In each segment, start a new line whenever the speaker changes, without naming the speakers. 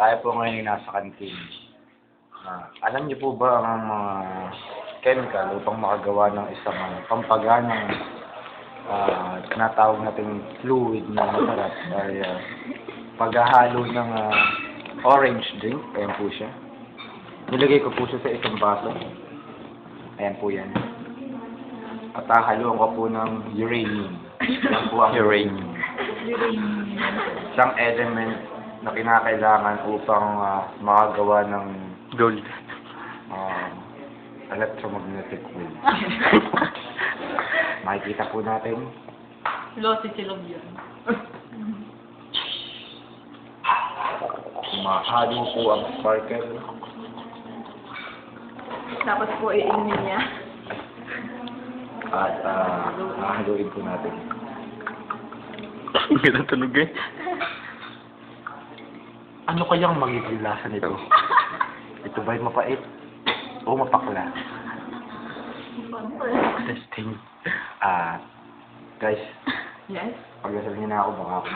Tayo po ngayon ay nasa kantin. Alam niyo po ba ang mga chemical upang makagawa ng isang pampaganang tinatawag nating fluid na masarap ay paghahalo ng orange drink. Ayan po siya. Nilagay ko po siya sa isang baso. Ayan po yan. At hahaluan ko po ng uranium. Yan po ang uranium. Isang element na kinakailangan upang makagawa ng
Gold.
electromagnetic wave. Makikita po natin.
Losi silog yun.
Mahalo po ang sparkle.
Tapos po iinumin niya.
At hahaluin po natin.
Ang ganda tunog eh.
Ano kayang magiging lasa nito? Ito ba'y mapait? O mapakla? Testing. Guys,
Yes?
pagdasal niyo na ako, baka ako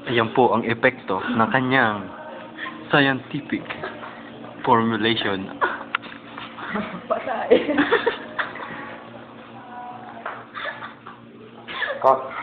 Ayan po ang epekto ng kanyang scientific formulation.
Patay.
Cut.